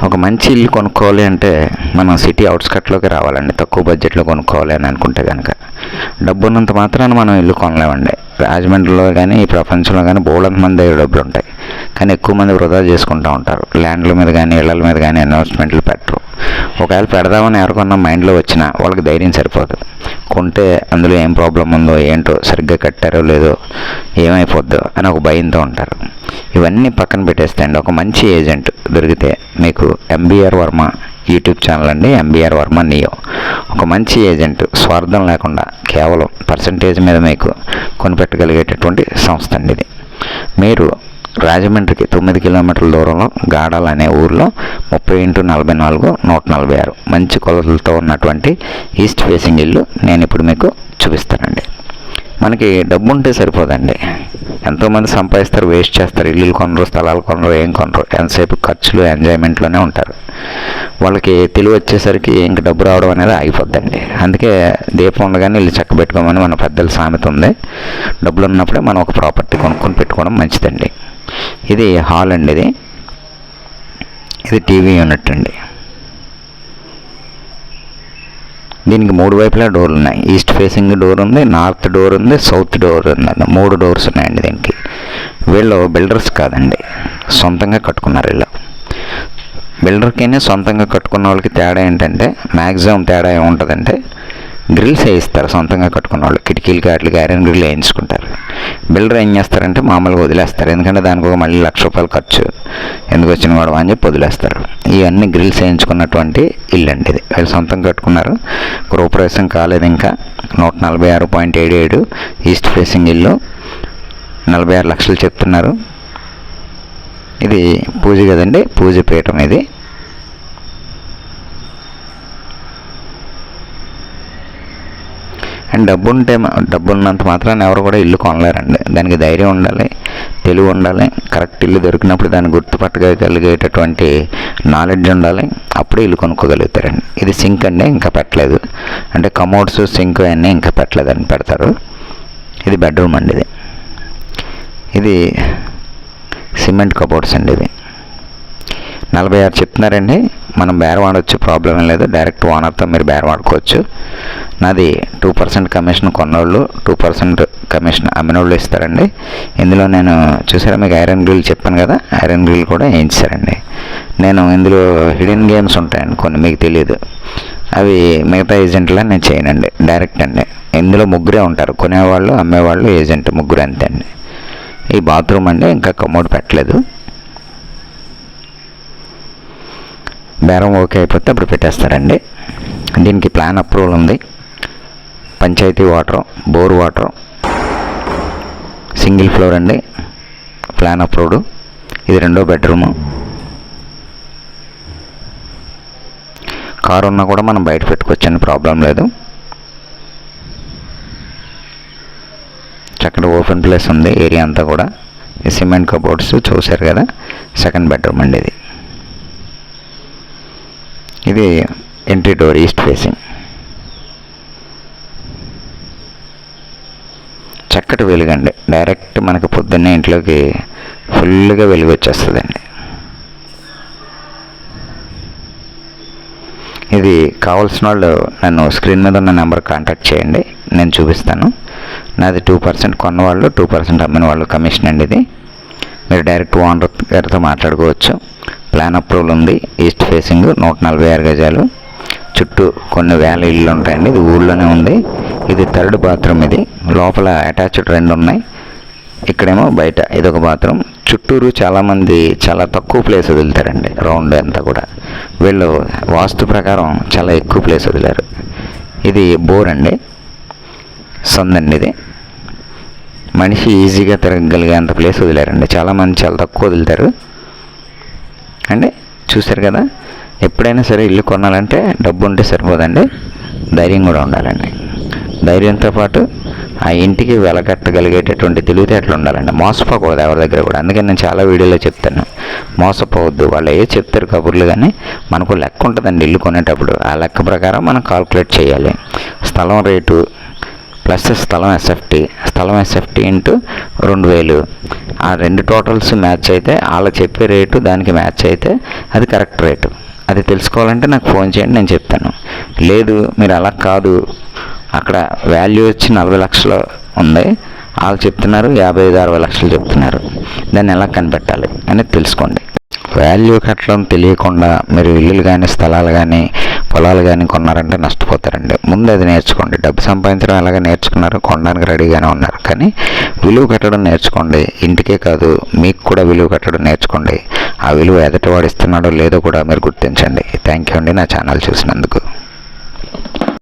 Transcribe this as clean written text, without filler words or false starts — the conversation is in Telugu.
ఒక మంచి ఇల్లు కొనుక్కోవాలి అంటే మనం సిటీ అవుట్స్కట్లోకి రావాలండి. తక్కువ బడ్జెట్లో కొనుక్కోవాలి అని అనుకుంటే కనుక డబ్బు ఉన్నంత మాత్రాన మనం ఇల్లు కొనలేమండి. రాజమండ్రిలో కానీ ఈ ప్రపంచంలో కానీ బోలెడంత మంది డబ్బులు ఉంటాయి, కానీ ఎక్కువ మంది వృధా చేసుకుంటూ ఉంటారు. ల్యాండ్ల మీద కానీ ఇళ్ల మీద కానీ ఇన్వెస్ట్మెంట్లు పెట్టరు. ఒకవేళ పెడదామని ఎవరికన్నా మైండ్లో వచ్చినా వాళ్ళకి ధైర్యం సరిపోదు. కొంటే అందులో ఏం ప్రాబ్లం ఉందో ఏంటో, సరిగ్గా కట్టారో లేదో, ఏమైపోద్దో అని ఒక భయంతో ఉంటారు. ఇవన్నీ పక్కన పెట్టేస్తాయండి. ఒక మంచి ఏజెంట్ దొరికితే మీకు ఎంబీఆర్ వర్మ యూట్యూబ్ ఛానల్ అండి, ఎంబీఆర్ వర్మ నియో. ఒక మంచి ఏజెంట్ స్వార్థం లేకుండా కేవలం పర్సంటేజ్ మీద మీకు కొనిపెట్టగలిగేటటువంటి సంస్థ అండి ఇది. మీరు రాజమండ్రికి 9 కిలోమీటర్ల దూరంలో గాడాల అనే ఊర్లో 30x44 146 మంచి కొలతలతో ఉన్నటువంటి ఈస్ట్ ఫేసింగ్ ఇల్లు నేను ఇప్పుడు మీకు చూపిస్తానండి. మనకి డబ్బు ఉంటే సరిపోదండి. ఎంతోమంది సంపాదిస్తారు, వేస్ట్ చేస్తారు, ఇల్లులు కొనరు, స్థలాలు కొనరు, ఏం కొనరు. ఎంతసేపు ఖర్చులు ఎంజాయ్మెంట్లోనే ఉంటారు. వాళ్ళకి తెలివి వచ్చేసరికి ఇంక డబ్బు రావడం అనేది ఆగిపోద్దండి. అందుకే దీపం ఉండగానే ఇల్లు చక్కబెట్టుకోమని మన పెద్దల సామెత ఉంది. డబ్బులు ఉన్నప్పుడే మనం ఒక ప్రాపర్టీ కొనుక్కొని పెట్టుకోవడం మంచిదండి. ఇది హాల్ అండి. ఇది టీవీ యూనిట్ అండి. దీనికి 3 వైపులా డోర్లు ఉన్నాయి. ఈస్ట్ ఫేసింగ్ డోర్ ఉంది, నార్త్ డోర్ ఉంది, సౌత్ డోర్ ఉందండి. 3 డోర్స్ ఉన్నాయండి దీనికి. వీళ్ళు బిల్డర్స్ కాదండి, సొంతంగా కట్టుకున్నారు. వీళ్ళు బిల్డర్కి సొంతంగా కట్టుకున్న వాళ్ళకి తేడా ఏంటంటే, మ్యాక్సిమం తేడా ఏముంటుందంటే, గ్రిల్స్ వేయిస్తారు. సొంతంగా కట్టుకున్న వాళ్ళు కిటికీలకి వాటికి ఐరన్ గ్రిల్ వేయించుకుంటారు. బిల్డర్ ఏం చేస్తారంటే మామూలుగా వదిలేస్తారు. ఎందుకంటే దానికి ఒక మళ్ళీ ₹1,00,000 ఖర్చు, ఎందుకు వచ్చిన వాడు అని చెప్పి వదిలేస్తారు. ఇవన్నీ గ్రిల్స్ వేయించుకున్నటువంటి ఇల్లు అండి ఇది. వీళ్ళు సొంతం కట్టుకున్నారు. గృహప్రవేశం కాలేదు ఇంకా. 146.77 ఈస్ట్ ఫేసింగ్ ఇల్లు, 46 లక్షలు చెప్తున్నారు. ఇది పూజ కదండి, పూజ పీఠం ఇది. అండ్ డబ్బు ఉన్నంత మాత్రాన్ని ఎవరు కూడా ఇల్లు కొనలేరండి. దానికి ధైర్యం ఉండాలి, తెలివి ఉండాలి. కరెక్ట్ ఇల్లు దొరికినప్పుడు దాన్ని గుర్తుపట్టగలిగేటటువంటి నాలెడ్జ్ ఉండాలి. అప్పుడే ఇల్లు కొనుక్కోగలుగుతారండి. ఇది సింక్ అండి, ఇంకా పెట్టలేదు. అంటే కమోడ్స్, సింక్ అన్నీ ఇంకా పెట్టలేదని పెడతారు. ఇది బెడ్రూమ్ అండి. ఇది సిమెంట్ కబోర్డ్స్ అండి. ఇది 46 చెప్తున్నారండి. మనం బేరం ఆడవచ్చు, ప్రాబ్లం ఏం లేదు. డైరెక్ట్ ఓనర్తో మీరు బేరం ఆడుకోవచ్చు. నాది 2% కమిషన్ కొన్నోళ్ళు, 2% కమిషన్ అమ్మినోళ్ళు ఇస్తారండి. ఇందులో నేను చూసారా మీకు ఐరన్ గ్రిల్ చెప్పాను కదా, ఐరన్ గ్రిల్ కూడా వేయించారండి. నేను ఇందులో హిడెన్ గేమ్స్ ఉంటాయండి కొన్ని, మీకు తెలియదు. అవి మిగతా ఏజెంట్లా నేను చేయనండి, డైరెక్ట్ అండి. ఇందులో ముగ్గురే ఉంటారు, కొనేవాళ్ళు, అమ్మేవాళ్ళు, ఏజెంట్, ముగ్గురు అంతే అండి. ఈ బాత్రూమ్ అండి, ఇంకా కమోడ్ పెట్టలేదు. బేరం ఓకే అయిపోతే అప్పుడు పెట్టేస్తారండి. దీనికి ప్లాన్ అప్రూవల్ ఉంది. Panchayat water, bore water, single floor అండి, ప్లాన్ అప్రూవ్డ్. ఇది 2వ బెడ్రూము. కారు ఉన్నా కూడా మనం బయట పెట్టుకోవచ్చండి, ప్రాబ్లం లేదు. చక్కటి ఓపెన్ ప్లేస్ ఉంది ఏరియా అంతా కూడా. ఈ సిమెంట్ కబోర్డ్స్ చూసారు కదా, 2nd బెడ్రూమ్ అండి ఇది. ఇది ఎంట్రీ డోర్ ఈస్ట్ ఫేసింగ్. చక్కటి వెలుగండి, డైరెక్ట్ మనకు పొద్దున్నే ఇంట్లోకి ఫుల్గా వెలుగు వచ్చేస్తుందండి. ఇది కావాల్సిన వాళ్ళు నన్ను స్క్రీన్ మీద ఉన్న నెంబర్ కాంటాక్ట్ చేయండి, నేను చూపిస్తాను. నాది 2% కొన్నవాళ్ళు, 2% అమ్మిన వాళ్ళు కమిషన్ అండి. ఇది మీరు డైరెక్ట్ ఓనర్ గారితో మాట్లాడుకోవచ్చు. ప్లాన్ అప్రూవల్ ఉంది. ఈస్ట్ ఫేసింగ్, 146 గజాలు. చుట్టూ కొన్ని వేల ఇళ్ళు ఉంటాయండి. ఇది ఊళ్ళోనే ఉంది. ఇది 3rd బాత్రూమ్. ఇది లోపల అటాచ్డ్ 2 ఉన్నాయి. ఇక్కడేమో బయట ఇదొక బాత్రూమ్. చుట్టూరు చాలామంది చాలా తక్కువ ప్లేస్ వదులుతారండి, రౌండ్ అంతా కూడా. వీళ్ళు వాస్తు ప్రకారం చాలా ఎక్కువ ప్లేస్ వదిలారు. ఇది బోర్ అండి, సందండి. ఇది మనిషి ఈజీగా తిరగగలిగే అంత ప్లేస్ వదిలేరండి. చాలామంది చాలా తక్కువ వదులుతారు అండి. చూశారు కదా, ఎప్పుడైనా సరే ఇల్లు కొనాలంటే డబ్బు ఉంటే సరిపోదండి, ధైర్యం కూడా ఉండాలండి. ధైర్యంతో పాటు ఆ ఇంటికి వెలకట్టగలిగేటటువంటి తెలివితేటలు ఉండాలండి. మోసపోకూడదు ఎవరి దగ్గర కూడా. అందుకని నేను చాలా వీడియోలో చెప్తాను, మోసపోవద్దు. వాళ్ళు ఏ చెప్తారు కబుర్లు, కానీ మనకు లెక్క ఉంటుందండి ఇల్లు కొనేటప్పుడు. ఆ లెక్క ప్రకారం మనం కాల్కులేట్ చేయాలి. స్థలం రేటు ప్లస్ స్థలం ఎస్ఎఫ్టీ ఇంటూ 2000. ఆ రెండు టోటల్స్ మ్యాచ్ అయితే వాళ్ళు చెప్పే రేటు దానికి మ్యాచ్ అయితే అది కరెక్ట్ రేటు. అది తెలుసుకోవాలంటే నాకు ఫోన్ చేయండి, నేను చెప్తాను. లేదు మీరు అలా కాదు, అక్కడ వాల్యూ వచ్చి 40 లక్షలు ఉంది, వాళ్ళు చెప్తున్నారు 55-60 లక్షలు చెప్తున్నారు, దాన్ని ఎలా కనిపెట్టాలి అనేది తెలుసుకోండి. వాల్యూ కట్టడం తెలియకుండా మీరు ఇల్లులు కానీ స్థలాలు కానీ పొలాలు కానీ కొన్నారంటే నష్టపోతారండి. ముందు అది నేర్చుకోండి. డబ్బు సంపాదించడం ఎలాగ నేర్చుకున్నారు, కొనడానికి రెడీగానే ఉన్నారు, కానీ విలువ కట్టడం నేర్చుకోండి. ఇంటికే కాదు మీకు కూడా విలువ కట్టడం నేర్చుకోండి. ఆ విలువ ఎదుటివాడు ఇస్తున్నాడో లేదో కూడా మీరు గుర్తించండి. థ్యాంక్ యూ అండి నా ఛానల్ చూసినందుకు.